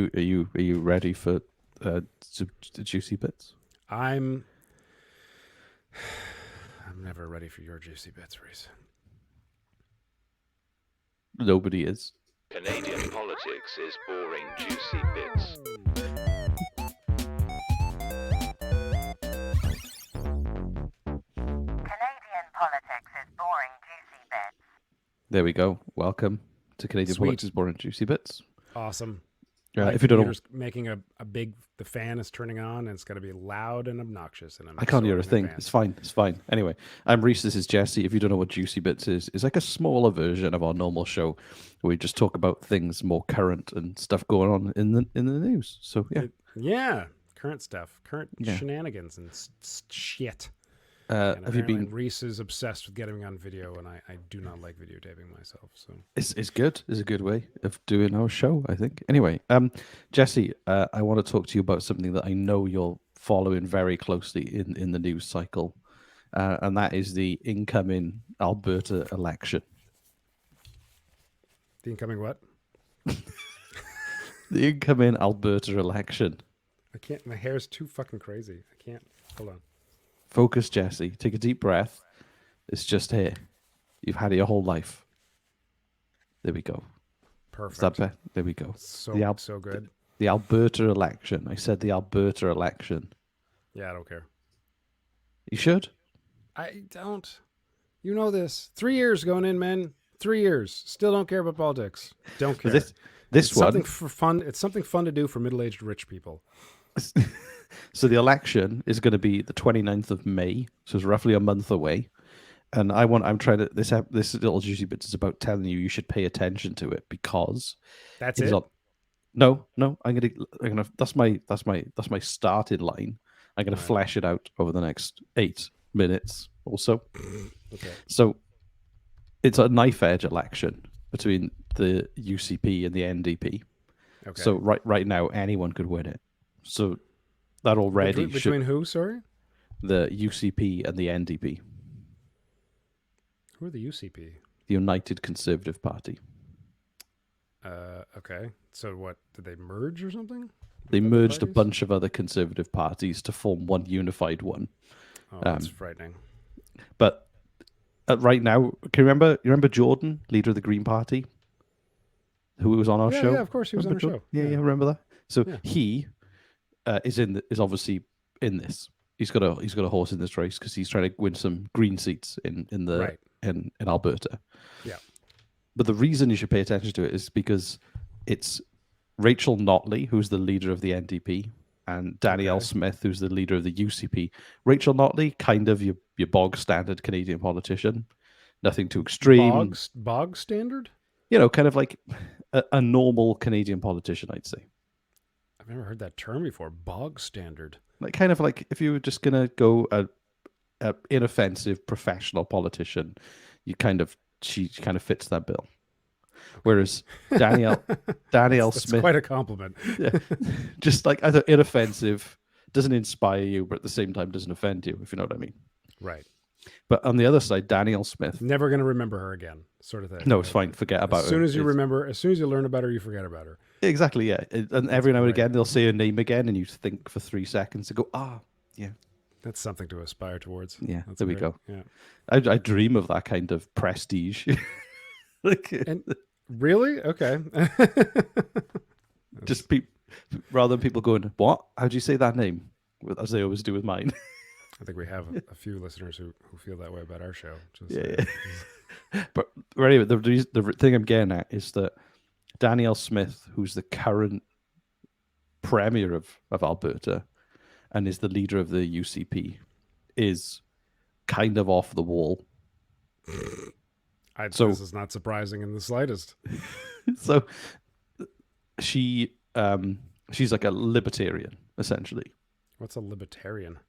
Are you ready for the juicy bits? I'm never ready for your juicy bits, Rhys. Nobody is. Canadian politics is boring juicy bits. Canadian politics is boring, juicy bits. There we go. Welcome to Canadian Sweet. Politics is Boring Juicy Bits. Awesome. Yeah, My if you don't know, computer's making a big. The fan is turning on, and it's going to be loud and obnoxious. And I can't hear a sorry in thing. advance. It's fine. It's fine. Anyway, I'm Rhys. This is Jesse. If you don't know what Juicy Bits is, it's like a smaller version of our normal show. Where we just talk about things more current and stuff going on in the news. So yeah, Yeah, current stuff, current Yeah. shenanigans and shit. And have you apparently been? Rhys is obsessed with getting me on video, and I do not like videotaping myself. So It's good. It's a good way of doing our show, I think. Anyway, Jesse, I want to talk to you about something that I know you're following very closely in the news cycle, and that is the incoming Alberta election. the incoming what? The incoming Alberta election. I can't. My hair's too fucking crazy. I can't. Hold on. Focus, Jesse. Take a deep breath. It's just here. You've had it your whole life. There we go. Perfect. Is that better? There we go. So so good. The Alberta election. I said the Alberta election. Yeah, I don't care. You should. I don't. You know this. 3 years going in, man. 3 years. Still don't care about politics. Don't care. This it's one. something for fun. It's something fun to do for middle-aged rich people. So the election is going to be the 29th of May, so it's roughly a month away. And I'm trying to this little juicy bit is about telling you should pay attention to it because That's it's it. no, I'm gonna that's my starting line. I'm gonna Right. flesh it out over the next 8 minutes or so. Okay. So it's a knife edge election between the UCP and the NDP. Okay. So right now anyone could win it. So that already between who? Sorry. the UCP and the NDP, Who are the UCP? the United Conservative Party. Okay. So what? Did they merge or something? They Other merged a parties? bunch of other conservative parties to form one unified one. Oh, that's frightening. But right now, can you remember Jordan, leader of the Green Party, who was on our Yeah, show? yeah, of course, he was on our Remember show. Jordan? Yeah, remember that. So Yeah. he is obviously in this. He's got a horse in this race because he's trying to win some green seats in Right. Alberta. Yeah. But the reason you should pay attention to it is because it's Rachel Notley, who's the leader of the NDP, and Danielle Okay. Smith, who's the leader of the UCP. Rachel Notley, kind of your bog standard Canadian politician, nothing too extreme. Bog standard? Kind of like a normal Canadian politician, I'd say. I've never heard that term before. Bog standard. Like kind of like if you were just gonna go a inoffensive professional politician, she kind of fits that bill. Whereas Danielle That's Smith, quite a compliment. yeah, just like either inoffensive, doesn't inspire you, but at the same time doesn't offend you, if you know what I mean. Right. But on the other side, Danielle Smith, Never going to remember her again, sort of thing. no, it's fine. Forget about As soon her. as you It's- remember, as soon as you learn about her, you forget about her. exactly, yeah. And every now and great. again, they'll say her name again, and you think for 3 seconds to go, yeah, That's something to aspire towards. yeah. That's There we great. go. Yeah. I dream of that kind of prestige. Like, And really? Okay. just rather than people going, "What? How do you say that name?" As they always do with mine. I think we have a few listeners who feel that way about our show. Just, Yeah. But anyway, the thing I'm getting at is that Danielle Smith, who's the current premier of Alberta and is the leader of the UCP, is kind of off the wall. So- this is not surprising in the slightest. So she's like a libertarian, essentially. What's a libertarian?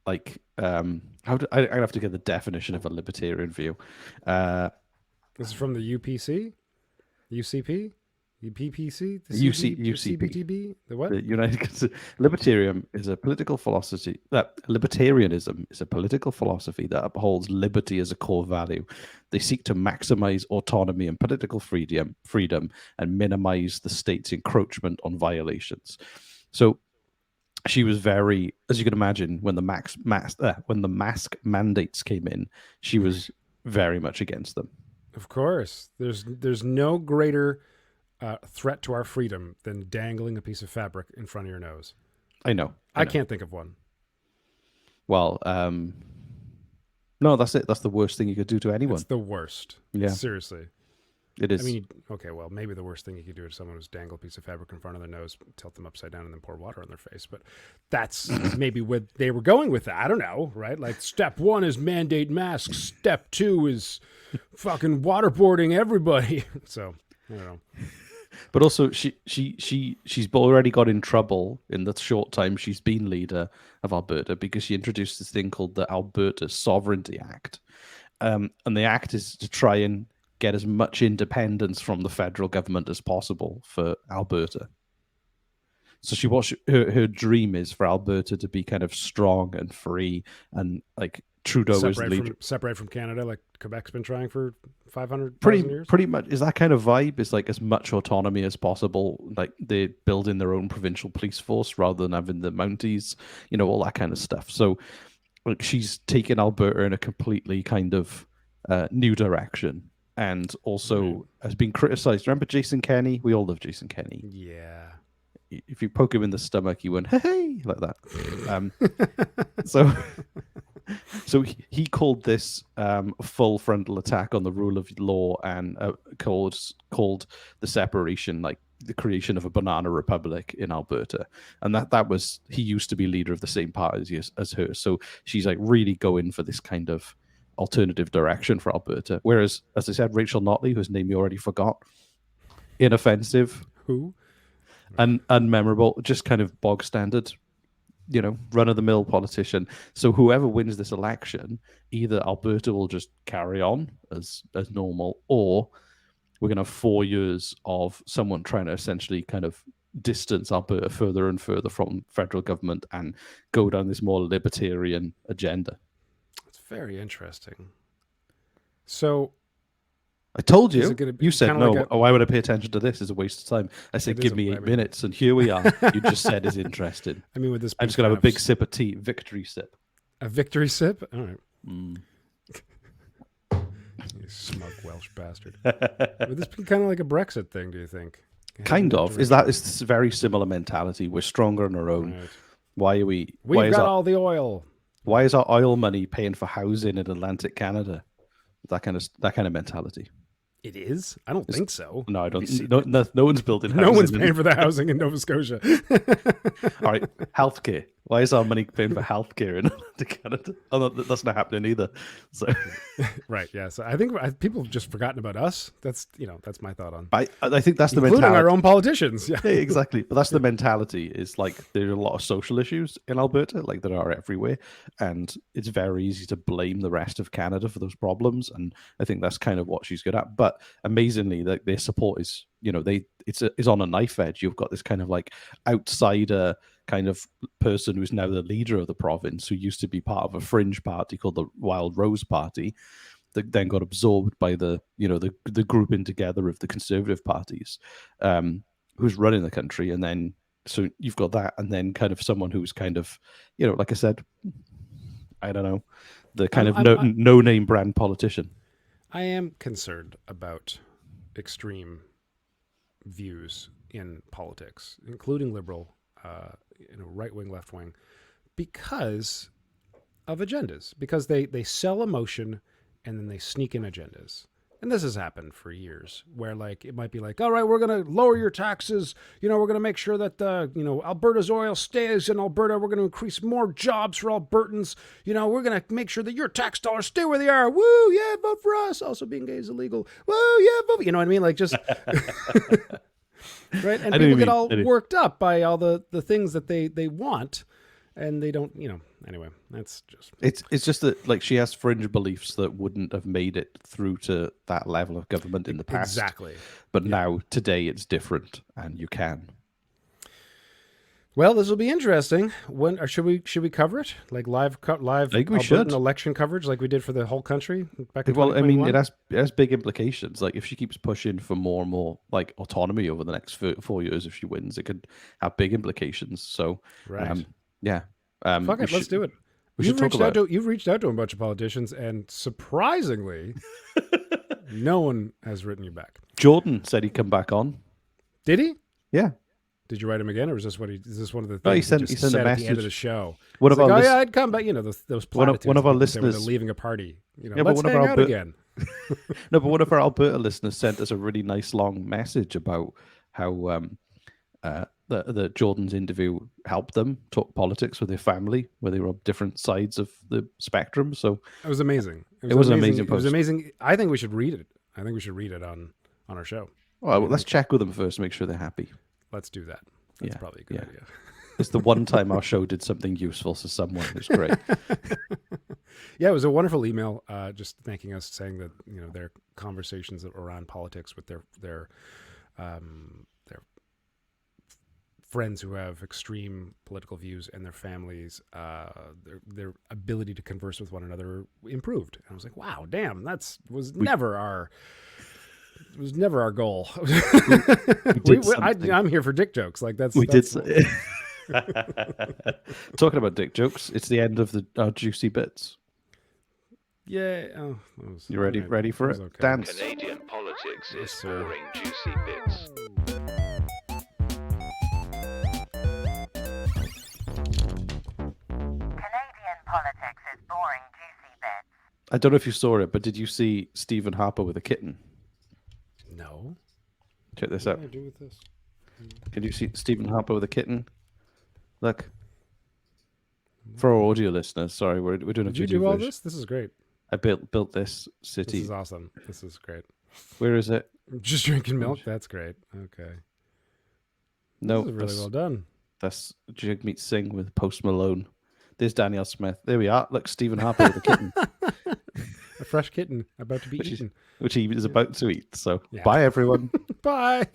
Like I have to get the definition of a libertarian view. This is from the UPC, UCP, The PPC, the UC CB, UCP. CBTB, the what? The Libertarian is a political philosophy. Libertarianism is a political philosophy that upholds liberty as a core value. They seek to maximize autonomy and political freedom, and minimize the state's encroachment on violations. So she was very, as you can imagine, when the mask mandates came in, she was very much against them. Of course, there's no greater threat to our freedom than dangling a piece of fabric in front of your nose. I know. I can't think of one. Well, no, that's it. That's the worst thing you could do to anyone. It's the worst. Yeah. Seriously. It is. I mean, okay, well, maybe the worst thing you could do to someone is dangle a piece of fabric in front of their nose, tilt them upside down, and then pour water on their face. But that's maybe what they were going with. That. I don't know, right? Like, step 1 is mandate masks. Step 2 is fucking waterboarding everybody. So, I don't know. But also, she's already got in trouble in the short time she's been leader of Alberta because she introduced this thing called the Alberta Sovereignty Act. And the act is to try and get as much independence from the federal government as possible for Alberta. So her dream is for Alberta to be kind of strong and free, and like Trudeau is leader. Separate from Canada, like Quebec's been trying for 500,000 years. Pretty much is that kind of vibe. Is like as much autonomy as possible. Like they're building their own provincial police force rather than having the Mounties. You know, all that kind of stuff. So like she's taken Alberta in a completely kind of new direction. And also has been criticized. Remember Jason Kenney? We all love Jason Kenney. Yeah. If you poke him in the stomach, he went, hey, like that. So he called this a full frontal attack on the rule of law and called the separation, like the creation of a banana republic in Alberta. And that was, he used to be leader of the same party as her. So she's like really going for this kind of alternative direction for Alberta. Whereas, as I said, Rachel Notley, whose name you already forgot, inoffensive, who, and unmemorable, just kind of bog standard, run of the mill politician. So whoever wins this election, either Alberta will just carry on as normal, or we're going to have 4 years of someone trying to essentially kind of distance Alberta further and further from federal government and go down this more libertarian agenda. Very interesting. So I told you. You said no. Like why would I pay attention to this? It's a waste of time. I said, give me 8 minutes, and here we are. You just said is interesting. I mean, with this, I'm just gonna have a big sip of tea. Victory sip. A victory sip. All right. Mm. You smug Welsh bastard. Would this be kind of like a Brexit thing? Do you think? Kind of. Is that it's a very similar mentality? We're stronger on our own. Right. Why are we? We've got all the oil. Why is our oil money paying for housing in Atlantic Canada? That kind of mentality. It is? I don't think so. No, I don't. No one's building housing. No one's paying for the housing in Nova Scotia. All right, healthcare. Why is our money paying for healthcare in Atlantic Canada? Oh, no, that's not happening either. So, right, yeah. So I think people have just forgotten about us. That's my thought on. I think that's the mentality. Including our own politicians. Yeah, exactly. But that's the mentality. Is like there are a lot of social issues in Alberta, like there are everywhere, and it's very easy to blame the rest of Canada for those problems. And I think that's kind of what she's good at. But amazingly, like their support is, it's on a knife edge. You've got this kind of like outsider kind of person who's now the leader of the province, who used to be part of a fringe party called the Wild Rose Party, that then got absorbed by the grouping together of the conservative parties, who's running the country. And then so you've got that, and then kind of someone who's kind of, like I said, I don't know, the kind of no-name brand politician. I am concerned about extreme views in politics, including liberal, right wing, left wing, because of agendas. Because they sell emotion and then they sneak in agendas. And this has happened for years, where like it might be like, all right, we're going to lower your taxes. We're going to make sure that Alberta's oil stays in Alberta. We're going to increase more jobs for Albertans. We're going to make sure that your tax dollars stay where they are. Woo, yeah, vote for us. Also, being gay is illegal. Woo, yeah, vote. You know what I mean? Like just right. And people get all worked up by all the things that they want, and they don't. Anyway, that's just It's just that like she has fringe beliefs that wouldn't have made it through to that level of government in the past. exactly. But now today it's different, and you can. Well, this will be interesting. When or should we cover it like live I think we Albertan should. election coverage like we did for the whole country back in Well, I mean, 2021? it has big implications. Like if she keeps pushing for more and more like autonomy over the next 4 years, if she wins, it could have big implications. So, Right. yeah, Fuck we it, let's should- do it. We should talk about. You've reached out to a bunch of politicians, and surprisingly, no one has written you back. Jordan said he'd come back on. Did he? Yeah, Did you write him again, or is this one of the things No, he he sent just a said at the end of message. the show? One It's of like, our oh lis- yeah, I'd come back. You know those one of platitudes our people say when they're listeners- leaving a party. You know, Yeah, but let's one of hang our out Alber- again. No, but one of our Alberta listeners sent us a really nice long message about how the Jordan's interview helped them talk politics with their family, where they were on different sides of the spectrum. So It was amazing. It was an amazing It was post. amazing. I think we should read it. I think we should read it on our show. well, let's check with them first, make sure they're happy. Let's do that. That's Yeah, probably a good yeah. idea. It's the one time our show did something useful to someone. It's great. Yeah, it was a wonderful email, just thanking us, saying that their conversations around politics with their friends who have extreme political views and their families, their ability to converse with one another improved. And I was like, wow, damn, never our goal. I'm here for dick jokes. Like We did. that's Talking about dick jokes, it's the end of our juicy bits. yeah. Oh, You ready? Ready for it? Okay. Dance. Canadian politics Yes, is sir. boring, juicy bits. Canadian politics is boring, juicy bits. I don't know if you saw it, but did you see Stephen Harper with a kitten? No. Check this What out. do I do with this? Can you see Stephen Harper with a kitten? Look. For our audio listeners, sorry, we're doing a Did you video do all version. this? This is great. I built this This city. is awesome. This is great. Where is it? Just drinking milk. That's great. Okay. No, This is really that's, well done. that's Jigmeet Singh with Post Malone. There's Danielle Smith. There we are. Look, Stephen Harper with a kitten, A fresh kitten about to be Which is- eaten. which he is about to eat. So, Yeah. bye everyone. Bye.